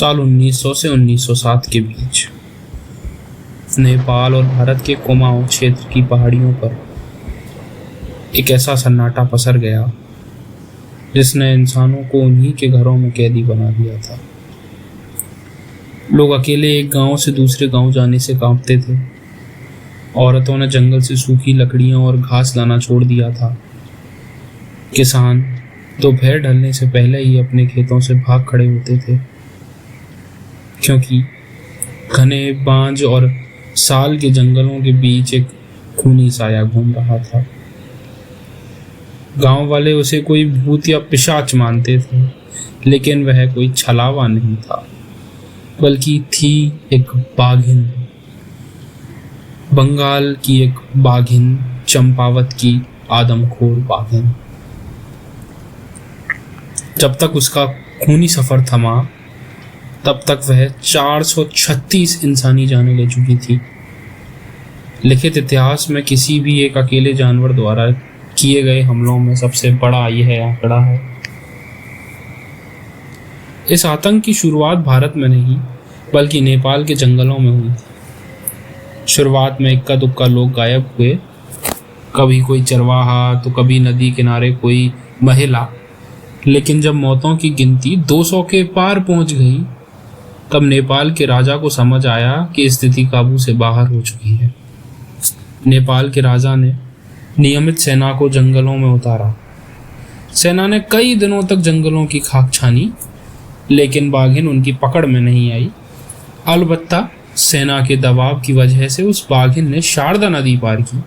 साल 1900 से 1907 के बीच नेपाल और भारत के कुमाऊं क्षेत्र की पहाड़ियों पर एक ऐसा सन्नाटा पसर गया जिसने इंसानों को उन्हीं के घरों में कैदी बना दिया था। लोग अकेले एक गांव से दूसरे गांव जाने से कांपते थे। औरतों ने जंगल से सूखी लकड़ियां और घास लाना छोड़ दिया था। किसान दोपहर ढलने से पहले ही अपने खेतों से भाग खड़े होते थे, क्योंकि घने बांझ और साल के जंगलों के बीच एक खूनी साया घूम रहा था। गांव वाले उसे कोई भूत या पिशाच मानते थे, लेकिन वह कोई छलावा नहीं था, बल्कि थी एक बाघिन। बंगाल की एक बाघिन, चंपावत की आदमखोर बाघिन। जब तक उसका खूनी सफर थमा, तब तक वह 436 इंसानी जानें ले चुकी थी। लिखित इतिहास में किसी भी एक अकेले जानवर द्वारा किए गए हमलों में सबसे बड़ा यह आंकड़ा है। इस आतंक की शुरुआत भारत में नहीं, बल्कि नेपाल के जंगलों में हुई थी। शुरुआत में इक्का दुक्का लोग गायब हुए, कभी कोई चरवाहा तो कभी नदी किनारे कोई महिला। लेकिन जब मौतों की गिनती 200 के पार पहुंच गई, तब नेपाल के राजा को समझ आया कि स्थिति काबू से बाहर हो चुकी है। नेपाल के राजा ने नियमित सेना को जंगलों में उतारा। सेना ने कई दिनों तक जंगलों की खाक छानी, लेकिन बाघिन उनकी पकड़ में नहीं आई। अलबत्ता सेना के दबाव की वजह से उस बाघिन ने शारदा नदी पार की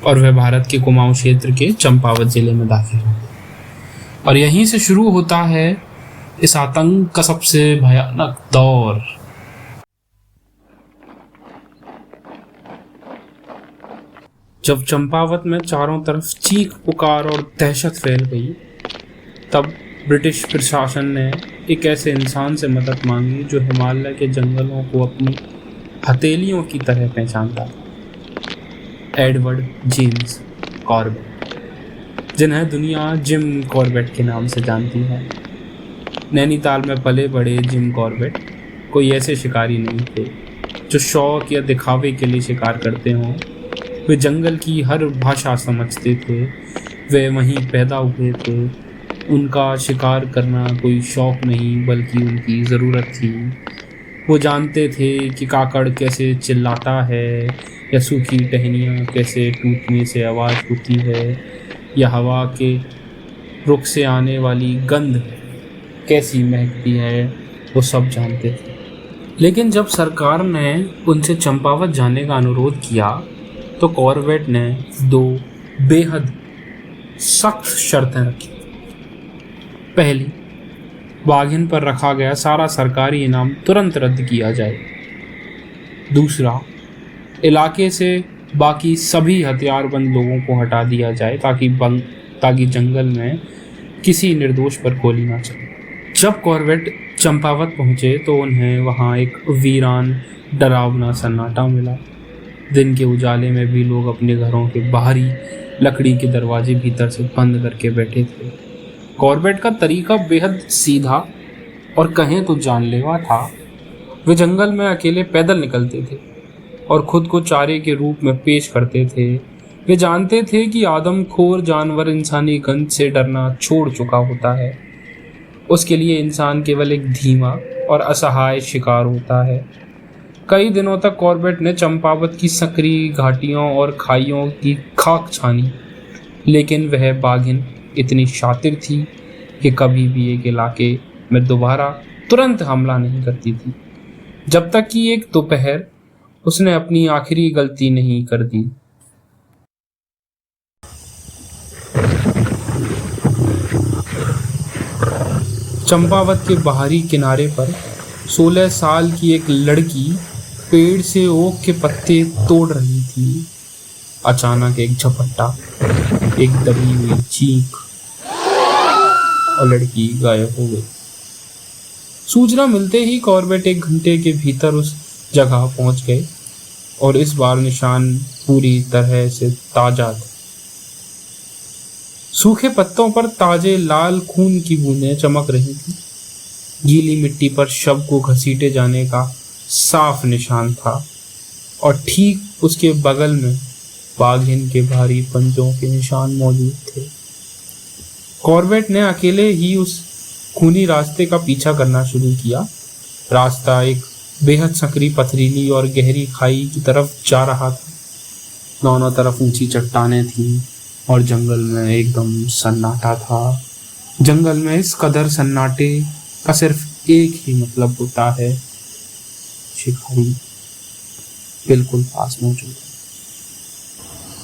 और वह भारत के कुमाऊं क्षेत्र के चंपावत जिले में दाखिल हो गई। और यहीं से शुरू होता है इस आतंक का सबसे भयानक दौर। जब चंपावत में चारों तरफ चीख पुकार और दहशत फैल गई, तब ब्रिटिश प्रशासन ने एक ऐसे इंसान से मदद मांगी जो हिमालय के जंगलों को अपनी हथेलियों की तरह पहचानता था। एडवर्ड जेम्स कॉर्बेट, जिन्हें दुनिया जिम कॉर्बेट के नाम से जानती है। नैनीताल में पले बड़े जिम कॉर्बेट कोई ऐसे शिकारी नहीं थे जो शौक या दिखावे के लिए शिकार करते हों। वे जंगल की हर भाषा समझते थे। वे वहीं पैदा हुए थे। उनका शिकार करना कोई शौक नहीं, बल्कि उनकी ज़रूरत थी। वो जानते थे कि काकड़ कैसे चिल्लाता है, या सूखी टहनियाँ कैसे टूटने से आवाज़ होती है, या हवा के रुख से आने वाली गंध कैसी महकती है। वो सब जानते थे। लेकिन जब सरकार ने उनसे चंपावत जाने का अनुरोध किया, तो कॉर्बेट ने 2 बेहद सख्त शर्तें रखी। पहली, बाघिन पर रखा गया सारा सरकारी इनाम तुरंत रद्द किया जाए। दूसरा, इलाके से बाकी सभी हथियारबंद लोगों को हटा दिया जाए ताकि जंगल में किसी निर्दोष पर गोली ना चले। जब कॉर्बेट चंपावत पहुंचे तो उन्हें वहां एक वीरान डरावना सन्नाटा मिला। दिन के उजाले में भी लोग अपने घरों के बाहरी लकड़ी के दरवाजे भीतर से बंद करके बैठे थे। कॉर्बेट का तरीका बेहद सीधा और कहें तो जानलेवा था। वे जंगल में अकेले पैदल निकलते थे और खुद को चारे के रूप में पेश करते थे। वे जानते थे कि आदमखोर जानवर इंसानी गंध से डरना छोड़ चुका होता है। उसके लिए इंसान केवल एक धीमा और असहाय शिकार होता है। कई दिनों तक कॉर्बेट ने चंपावत की संकरी घाटियों और खाइयों की खाक छानी, लेकिन वह बाघिन इतनी शातिर थी कि कभी भी एक इलाके में दोबारा तुरंत हमला नहीं करती थी, जब तक कि एक दोपहर उसने अपनी आखिरी गलती नहीं कर दी। चंपावत के बाहरी किनारे पर 16 साल की एक लड़की पेड़ से ओक के पत्ते तोड़ रही थी। अचानक एक झपट्टा, एक दबी हुई चीख और लड़की गायब हो गई। सूचना मिलते ही कॉर्बेट 1 घंटे के भीतर उस जगह पहुंच गए और इस बार निशान पूरी तरह से ताजा थे। सूखे पत्तों पर ताजे लाल खून की बूंदें चमक रही थी। गीली मिट्टी पर शव को घसीटे जाने का साफ निशान था और ठीक उसके बगल में बाघिन के भारी पंजों के निशान मौजूद थे। कॉर्बेट ने अकेले ही उस खूनी रास्ते का पीछा करना शुरू किया। रास्ता एक बेहद संकरी, पथरीली और गहरी खाई की तरफ जा रहा था। दोनों तरफ ऊंची चट्टानें थीं और जंगल में एकदम सन्नाटा था। जंगल में इस कदर सन्नाटे का सिर्फ एक ही मतलब होता है, शिकारी बिल्कुल पास मौजूद है।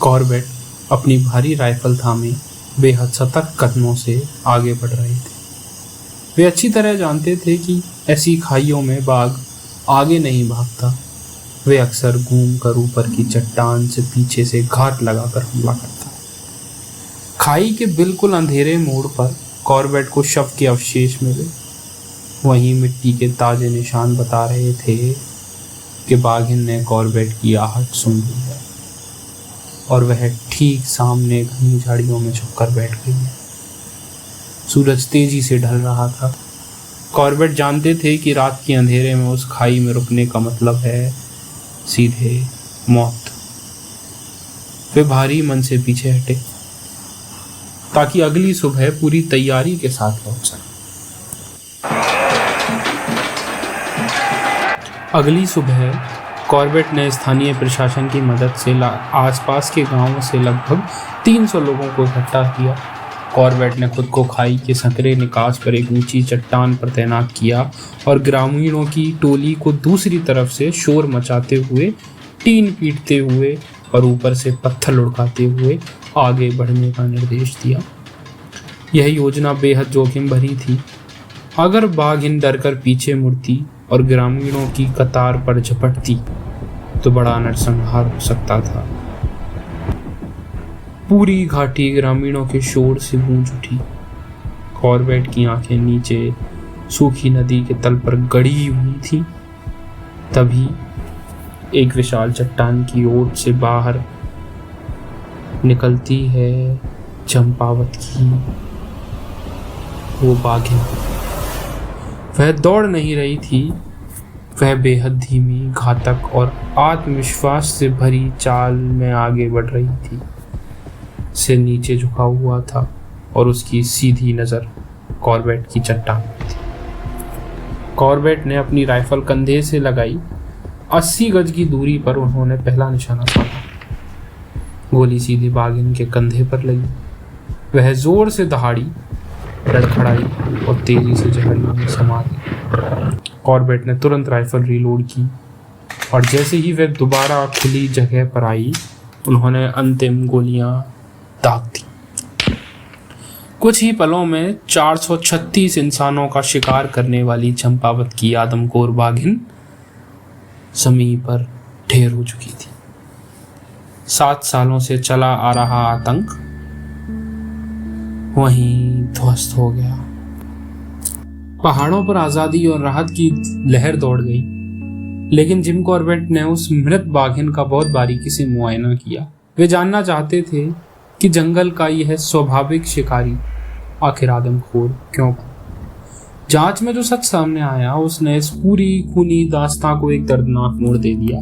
कॉर्बेट अपनी भारी राइफल थामे बेहद सतर्क कदमों से आगे बढ़ रहे थे। वे अच्छी तरह जानते थे कि ऐसी खाइयों में बाघ आगे नहीं भागता। वे अक्सर घूम कर ऊपर की चट्टान से पीछे से घात लगाकर हमला करता। खाई के बिल्कुल अंधेरे मोड़ पर कॉर्बेट को शव के अवशेष मिले। वहीं मिट्टी के ताजे निशान बता रहे थे कि बाघिन ने कॉर्बेट की आहट सुन ली है और वह ठीक सामने घनी झाड़ियों में छुपकर बैठ गई है। सूरज तेजी से ढल रहा था। कॉर्बेट जानते थे कि रात के अंधेरे में उस खाई में रुकने का मतलब है सीधे मौत। वे भारी मन से पीछे हटे ताकि अगली सुबह पूरी तैयारी के साथ लौट सके। अगली सुबह कॉर्बेट ने स्थानीय प्रशासन की मदद से आसपास के गांवों से लगभग 300 लोगों को इकट्ठा किया। कॉर्बेट ने खुद को खाई के संकरे निकास पर एक ऊंची चट्टान पर तैनात किया और ग्रामीणों की टोली को दूसरी तरफ से शोर मचाते हुए, टीन पीटते हुए और ऊपर से पत्थर लुढ़काते हुए आगे बढ़ने का निर्देश दिया। यह योजना बेहद जोखिम भरी थी। अगर बाघिन डरकर पीछे मुड़ती और ग्रामीणों की कतार पर झपटती तो बड़ा नरसंहार हो सकता था। पूरी घाटी ग्रामीणों के शोर से गूंज उठी। कॉर्बेट की आंखें नीचे सूखी नदी के तल पर गड़ी हुई थी। तभी एक विशाल चट्टान की ओट से बाहर निकलती है चंपावत की वो बाघिन। वह दौड़ नहीं रही थी, वह बेहद धीमी, घातक और आत्मविश्वास से भरी चाल में आगे बढ़ रही थी। सिर नीचे झुका हुआ था और उसकी सीधी नजर कॉर्बेट की चट्टान पर थी। कॉर्बेट ने अपनी राइफल कंधे से लगाई। 80 गज की दूरी पर उन्होंने पहला निशाना साधा। गोली सीधी बाघिन के कंधे पर लगी। वह जोर से दहाड़ी, लड़खड़ाई और तेजी से झाड़ियों में समा गई। कॉर्बेट ने तुरंत राइफल रीलोड की और जैसे ही वह दोबारा खुली जगह पर आई, उन्होंने अंतिम गोलियां दाग दी। कुछ ही पलों में 436 इंसानों का शिकार करने वाली चंपावत की आदमखोर बाघिन जमीन पर ढेर हो चुकी थी। 7 सालों से चला आ रहा आतंक वहीं ध्वस्त हो गया। पहाड़ों पर आजादी और राहत की लहर दौड़ गई, लेकिन जिम कॉर्बेट ने उस मृत बाघिन का बहुत बारीकी से मुआयना किया। वे जानना चाहते थे कि जंगल का यह स्वाभाविक शिकारी आखिर आदमखोर क्यों बना। जांच में जो सच सामने आया उसने इस पूरी खूनी दास्तां को एक दर्दनाक मोड़ दे दिया।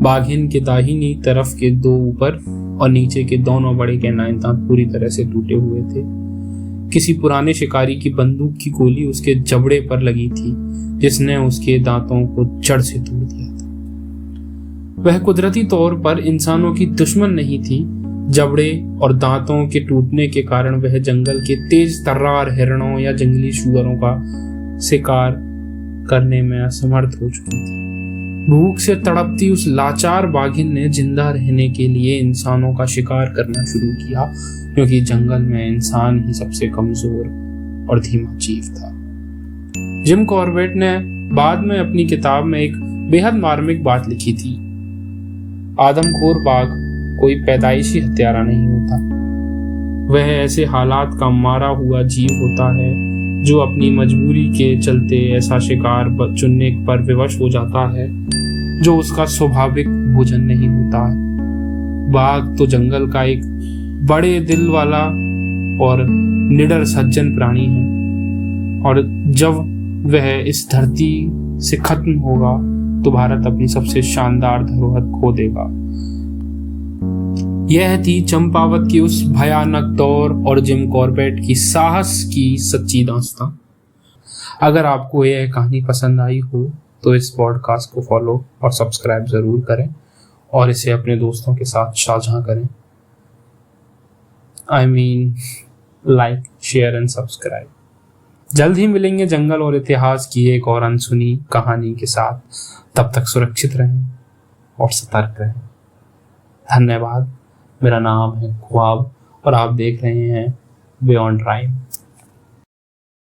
बाघिन के दाहिनी तरफ के 2 ऊपर और नीचे के दोनों बड़े कैनाइन दांत पूरी तरह से टूटे हुए थे। किसी पुराने शिकारी की बंदूक की गोली उसके जबड़े पर लगी थी, जिसने उसके दांतों को जड़ से तोड़ दिया था। वह कुदरती तौर पर इंसानों की दुश्मन नहीं थी। जबड़े और दांतों के टूटने के कारण वह जंगल के तेज तर्रार हिरणों या जंगली शुअरों का शिकार करने में असमर्थ हो चुकी थी। भूख से तड़पती उस लाचार बाघिन ने जिंदा रहने के लिए इंसानों का शिकार करना शुरू किया, क्योंकि जंगल में इंसान ही सबसे कमजोर और धीमा जीव था। जिम कॉर्बेट ने बाद में अपनी किताब में एक बेहद मार्मिक बात लिखी थी। आदमखोर बाघ कोई पैदाइशी हत्यारा नहीं होता। वह ऐसे हालात का मारा हुआ जीव होता है जो अपनी मजबूरी के चलते ऐसा शिकार चुनने पर विवश हो जाता है जो उसका स्वाभाविक भोजन नहीं होता। बाघ तो जंगल का एक बड़े दिल वाला और निडर सज्जन प्राणी है, और जब वह इस धरती से खत्म होगा तो भारत अपनी सबसे शानदार धरोहर खो देगा। यह थी चंपावत की उस भयानक दौर और जिम कॉर्बेट की साहस की सच्ची दास्तां। अगर आपको यह कहानी पसंद आई हो तो इस पॉडकास्ट को फॉलो और सब्सक्राइब जरूर करें और इसे अपने दोस्तों के साथ साझा करें। Like, share and subscribe. जल्द ही मिलेंगे जंगल और इतिहास की एक और अनसुनी कहानी के साथ। तब तक सुरक्षित रहें और सतर्क रहें। धन्यवाद। मेरा नाम है ख्वाब और आप देख रहे हैं बियॉन्ड राइम।